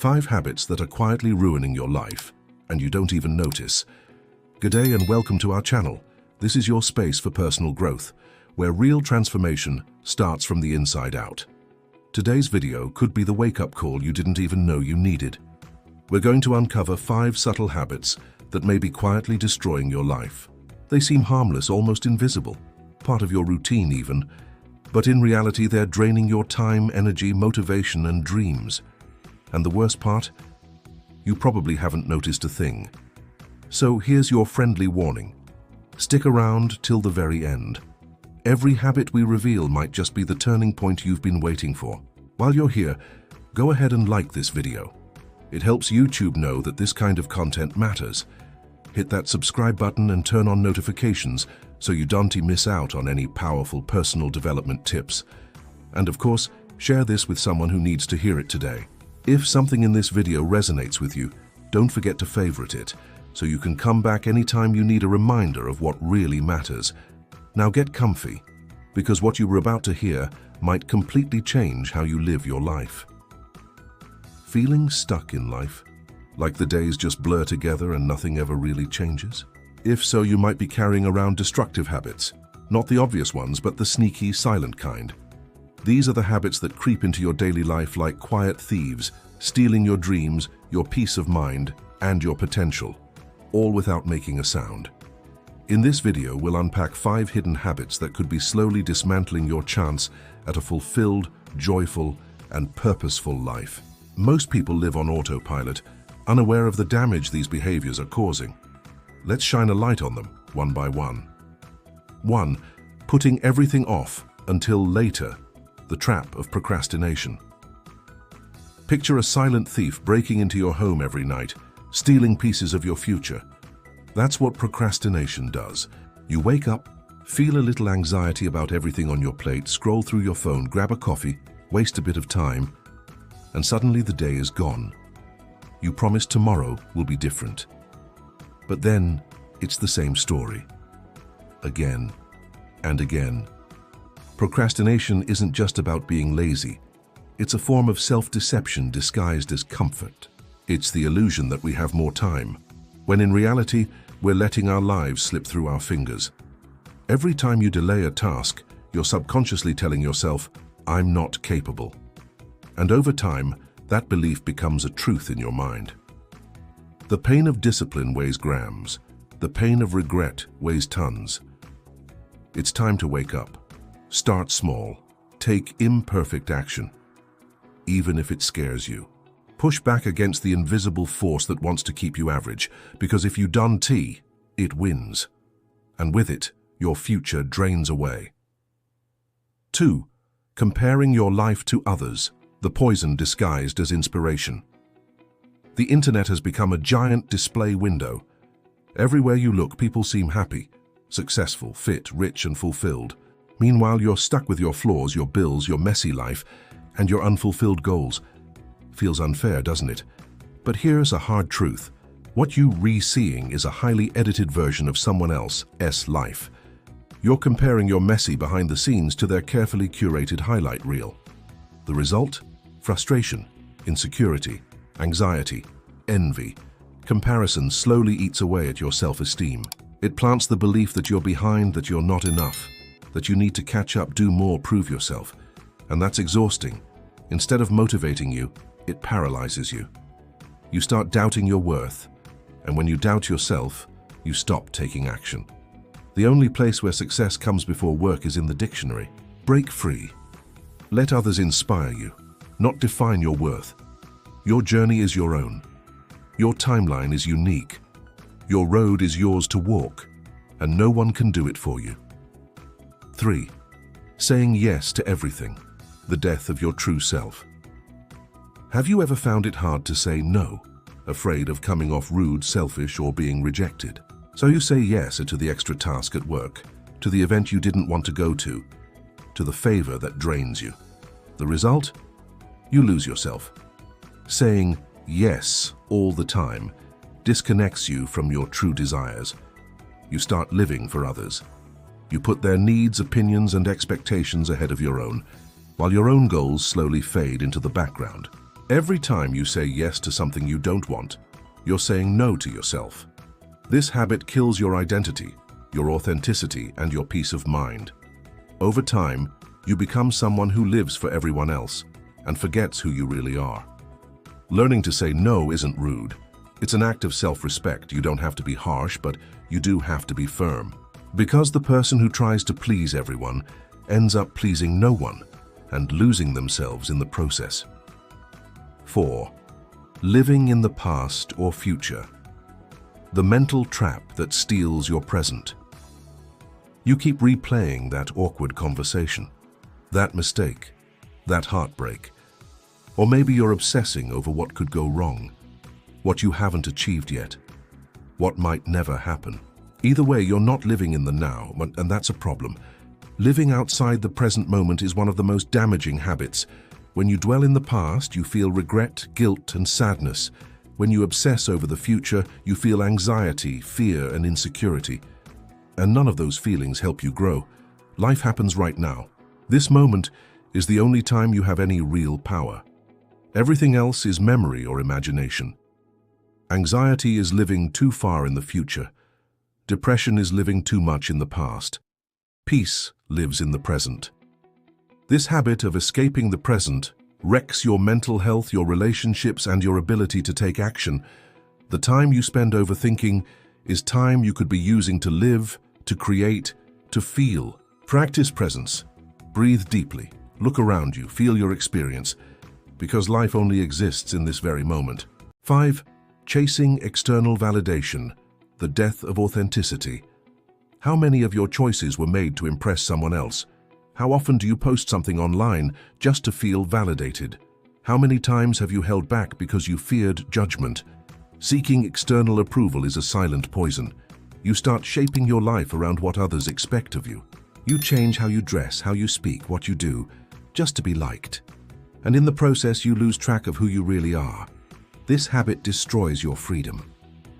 5 habits that are quietly ruining your life, and you don't even notice. Good day and welcome to our channel. This is your space for personal growth, where real transformation starts from the inside out. Today's video could be the wake-up call you didn't even know you needed. We're going to uncover 5 subtle habits that may be quietly destroying your life. They seem harmless, almost invisible, part of your routine even, but in reality they're draining your time, energy, motivation, and dreams. And the worst part? You probably haven't noticed a thing. So here's your friendly warning. Stick around till the very end. Every habit we reveal might just be the turning point you've been waiting for. While you're here, go ahead and like this video. It helps YouTube know that this kind of content matters. Hit that subscribe button and turn on notifications so you don't miss out on any powerful personal development tips. And of course, share this with someone who needs to hear it today. If something in this video resonates with you, don't forget to favorite it so you can come back anytime you need a reminder of what really matters. Now get comfy, because what you were about to hear might completely change how you live your life. Feeling stuck in life? Like the days just blur together and nothing ever really changes? If so, you might be carrying around destructive habits. Not the obvious ones, but the sneaky, silent kind. These are the habits that creep into your daily life like quiet thieves, stealing your dreams, your peace of mind, and your potential, all without making a sound. In this video, we'll unpack 5 hidden habits that could be slowly dismantling your chance at a fulfilled, joyful, and purposeful life. Most people live on autopilot, unaware of the damage these behaviors are causing. Let's shine a light on them, one by one. 1. Putting everything off until later. The trap of procrastination. Picture a silent thief breaking into your home every night, stealing pieces of your future. That's what procrastination does. You wake up, feel a little anxiety about everything on your plate, scroll through your phone, grab a coffee, waste a bit of time, and suddenly the day is gone. You promise tomorrow will be different. But then, it's the same story. Again and again. Procrastination isn't just about being lazy. It's a form of self-deception disguised as comfort. It's the illusion that we have more time, when in reality, we're letting our lives slip through our fingers. Every time you delay a task, you're subconsciously telling yourself, "I'm not capable." And over time, that belief becomes a truth in your mind. The pain of discipline weighs grams. The pain of regret weighs tons. It's time to wake up. Start small. Take imperfect action, even if it scares you. Push back against the invisible force that wants to keep you average, because if you done tea, it wins. And with it, your future drains away. 2. Comparing your life to others. The poison disguised as inspiration. The internet has become a giant display window. Everywhere you look, people seem happy, successful, fit, rich, and fulfilled. Meanwhile, you're stuck with your flaws, your bills, your messy life, and your unfulfilled goals. Feels unfair, doesn't it? But here's a hard truth. What you re-seeing is a highly edited version of someone else's life. You're comparing your messy behind the scenes to their carefully curated highlight reel. The result? Frustration, insecurity, anxiety, envy. Comparison slowly eats away at your self-esteem. It plants the belief that you're behind, that you're not enough, that you need to catch up, do more, prove yourself. And that's exhausting. Instead of motivating you, it paralyzes you. You start doubting your worth, and when you doubt yourself, you stop taking action. The only place where success comes before work is in the dictionary. Break free. Let others inspire you, not define your worth. Your journey is your own. Your timeline is unique. Your road is yours to walk, and no one can do it for you. 3. Saying yes to everything. The death of your true self. Have you ever found it hard to say no, afraid of coming off rude, selfish, or being rejected? So you say yes to the extra task at work, to the event you didn't want to go to the favor that drains you. The result? You lose yourself. Saying yes all the time disconnects you from your true desires. You start living for others. You put their needs, opinions, and expectations ahead of your own, while your own goals slowly fade into the background. Every time you say yes to something you don't want, you're saying no to yourself. This habit kills your identity, your authenticity, and your peace of mind. Over time, you become someone who lives for everyone else and forgets who you really are. Learning to say no isn't rude. It's an act of self-respect. You don't have to be harsh, but you do have to be firm. Because the person who tries to please everyone ends up pleasing no one and losing themselves in the process. 4. Living in the past or future. The mental trap that steals your present. You keep replaying that awkward conversation, that mistake, that heartbreak. Or maybe you're obsessing over what could go wrong, what you haven't achieved yet, what might never happen. Either way, you're not living in the now, and that's a problem. Living outside the present moment is one of the most damaging habits. When you dwell in the past, you feel regret, guilt, and sadness. When you obsess over the future, you feel anxiety, fear, and insecurity. And none of those feelings help you grow. Life happens right now. This moment is the only time you have any real power. Everything else is memory or imagination. Anxiety is living too far in the future. Depression is living too much in the past. Peace lives in the present. This habit of escaping the present wrecks your mental health, your relationships, and your ability to take action. The time you spend overthinking is time you could be using to live, to create, to feel. Practice presence. Breathe deeply. Look around you. Feel your experience. Because life only exists in this very moment. 5. Chasing external validation. The death of authenticity. How many of your choices were made to impress someone else? How often do you post something online just to feel validated? How many times have you held back because you feared judgment? Seeking external approval is a silent poison. You start shaping your life around what others expect of you. You change how you dress, how you speak, what you do, just to be liked. And in the process, you lose track of who you really are. This habit destroys your freedom.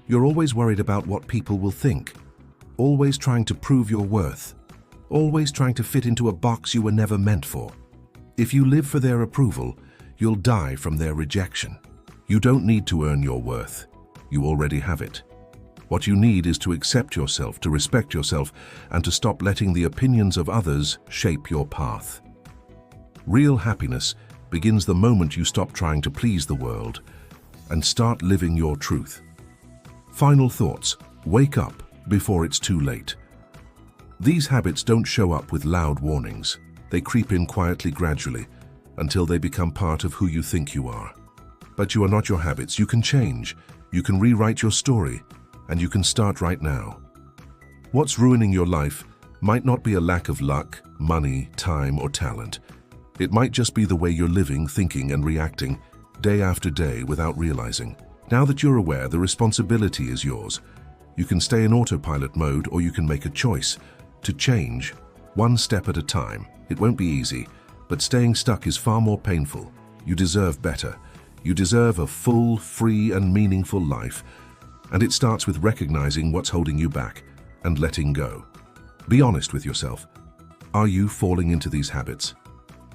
You're always worried about what people will think, always trying to prove your worth, always trying to fit into a box you were never meant for. If you live for their approval, you'll die from their rejection. You don't need to earn your worth. You already have it. What you need is to accept yourself, to respect yourself, and to stop letting the opinions of others shape your path. Real happiness begins the moment you stop trying to please the world and start living your truth. Final thoughts. Wake up before it's too late. These habits don't show up with loud warnings. They creep in quietly, gradually, until they become part of who you think you are. But you are not your habits. You can change. You can rewrite your story, and you can start right now. What's ruining your life might not be a lack of luck, money, time, or talent. It might just be the way you're living, thinking, and reacting day after day without realizing. Now that you're aware, the responsibility is yours. You can stay in autopilot mode, or you can make a choice to change, one step at a time. It won't be easy, but staying stuck is far more painful. You deserve better. You deserve a full, free, and meaningful life. And it starts with recognizing what's holding you back and letting go. Be honest with yourself. Are you falling into these habits?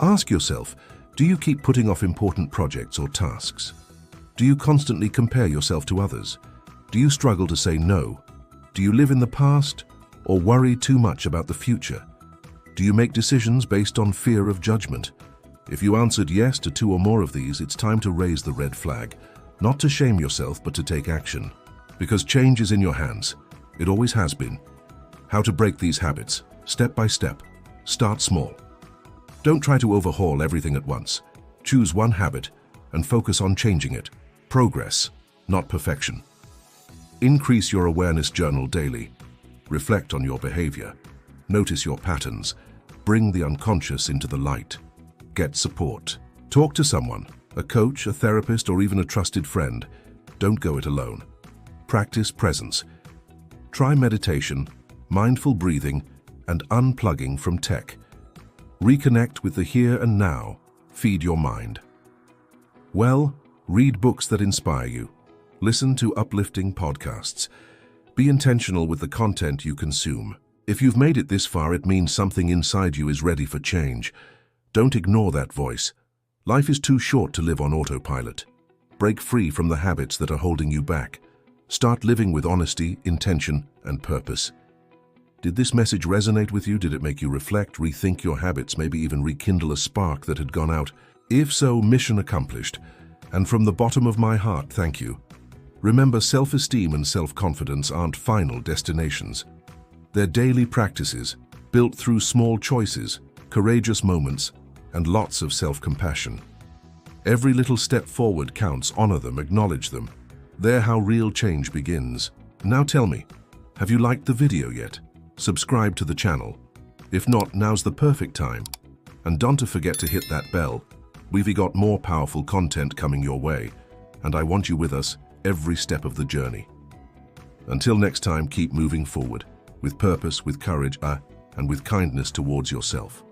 Ask yourself, do you keep putting off important projects or tasks? Do you constantly compare yourself to others? Do you struggle to say no? Do you live in the past or worry too much about the future? Do you make decisions based on fear of judgment? If you answered yes to 2 or more of these, it's time to raise the red flag. Not to shame yourself, but to take action. Because change is in your hands. It always has been. How to break these habits, step by step. Start small. Don't try to overhaul everything at once. Choose one habit and focus on changing it. Progress, not perfection. Increase your awareness journal daily. Reflect on your behavior. Notice your patterns. Bring the unconscious into the light. Get support. Talk to someone, a coach, a therapist, or even a trusted friend. Don't go it alone. Practice presence. Try meditation, mindful breathing, and unplugging from tech. Reconnect with the here and now. Feed your mind. Well, read books that inspire you. Listen to uplifting podcasts. Be intentional with the content you consume. If you've made it this far, it means something inside you is ready for change. Don't ignore that voice. Life is too short to live on autopilot. Break free from the habits that are holding you back. Start living with honesty, intention, and purpose. Did this message resonate with you? Did it make you reflect, rethink your habits, maybe even rekindle a spark that had gone out? If so, mission accomplished. And from the bottom of my heart, thank you. Remember, self-esteem and self-confidence aren't final destinations. They're daily practices, built through small choices, courageous moments, and lots of self-compassion. Every little step forward counts. Honor them, acknowledge them. They're how real change begins. Now tell me, have you liked the video yet? Subscribe to the channel. If not, now's the perfect time. And don't forget to hit that bell. We've got more powerful content coming your way, and I want you with us every step of the journey. Until next time, keep moving forward, with purpose, with courage, and with kindness towards yourself.